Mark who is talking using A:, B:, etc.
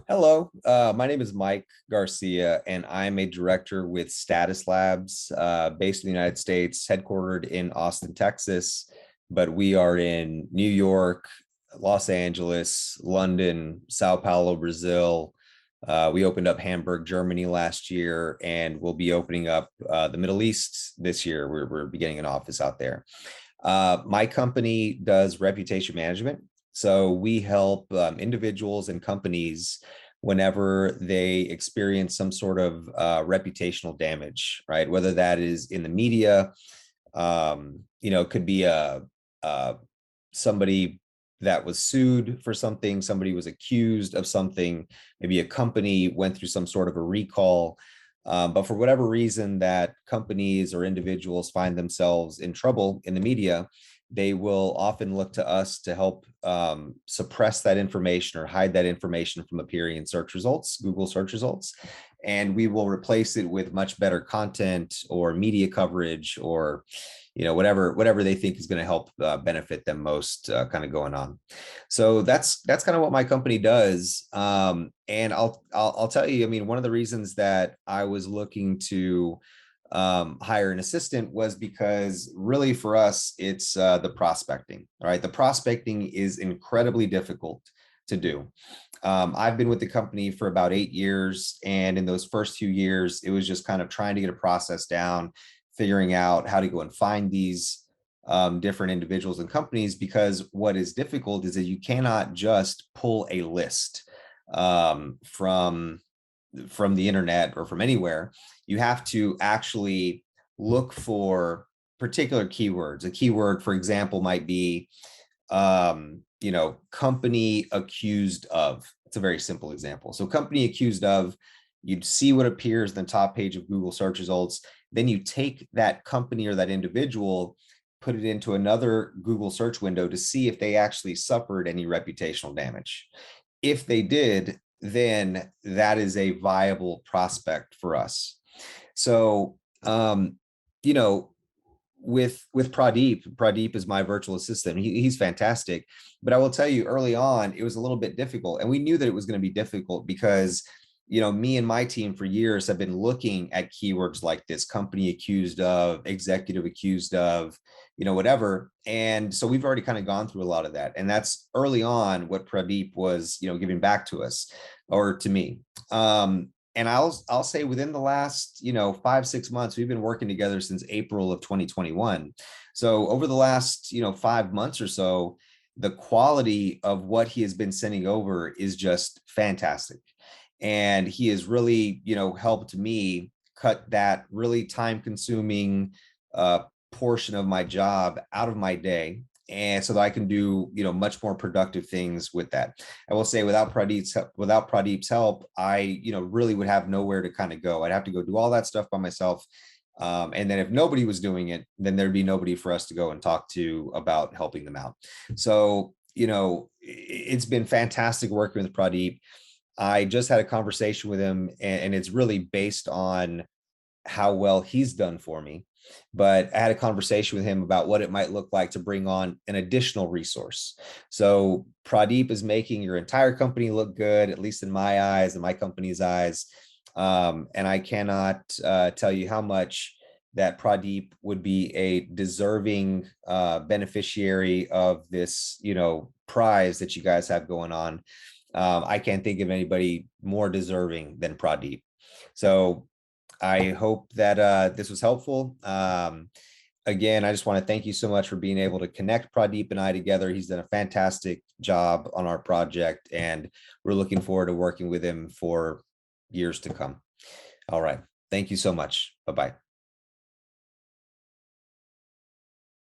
A: Hello, my name is Mike Garcia, and I'm a director with Status Labs, based in the United States, headquartered in Austin, Texas, but we are in New York, Los Angeles, London, Sao Paulo, Brazil. We opened up Hamburg, Germany last year, and we'll be opening up the Middle East this year. We're beginning an office out there. My company does reputation management. So we help individuals and companies whenever they experience some sort of reputational damage, right? Whether that is in the media, it could be somebody that was sued for something, somebody was accused of something, maybe a company went through some sort of a recall. But for whatever reason that companies or individuals find themselves in trouble in the media, they will often look to us to help suppress that information or hide that information from appearing in search results, Google search results. And we will replace it with much better content or media coverage or whatever they think is going to help benefit them most kind of going on. So that's kind of what my company does. And I'll tell you, I mean, one of the reasons that I was looking to hire an assistant was because really for us, it's the prospecting. All right. The prospecting is incredibly difficult to do. I've been with the company for about 8 years. And in those first few years, it was just kind of trying to get a process down, figuring out how to go and find these different individuals and companies, because what is difficult is that you cannot just pull a list from the internet or from anywhere. You have to actually look for particular keywords. A keyword, for example, might be company accused of. It's a very simple example. So company accused of, you'd see what appears in the top page of Google search results. Then you take that company or that individual, put it into another Google search window to see if they actually suffered any reputational damage. If they did, then that is a viable prospect for us. So, you know, with Pradeep is my virtual assistant. He's fantastic, but I will tell you early on, it was a little bit difficult, and we knew that it was going to be difficult because me and my team for years have been looking at keywords like this: company accused of, executive accused of, whatever. And so we've already kind of gone through a lot of that. And that's early on what Pradeep was, giving back to us or to me. And I'll say within the last, 5-6 months, we've been working together since April of 2021. So over the last, 5 months or so, the quality of what he has been sending over is just fantastic. And he has really, helped me cut that really time consuming portion of my job out of my day, and so that I can do much more productive things with that. I will say without Pradeep's help, I really would have nowhere to kind of go. I'd have to go do all that stuff by myself. And then if nobody was doing it, then there'd be nobody for us to go and talk to about helping them out. So it's been fantastic working with Pradeep. I just had a conversation with him, and it's really based on how well he's done for me. But I had a conversation with him about what it might look like to bring on an additional resource. So Pradeep is making your entire company look good, at least in my eyes and my company's eyes. And I cannot tell you how much that Pradeep would be a deserving beneficiary of this, prize that you guys have going on. I can't think of anybody more deserving than Pradeep. So I hope that this was helpful. Again, I just want to thank you so much for being able to connect Pradeep and I together. He's done a fantastic job on our project, and we're looking forward to working with him for years to come. All right. Thank you so much. Bye-bye.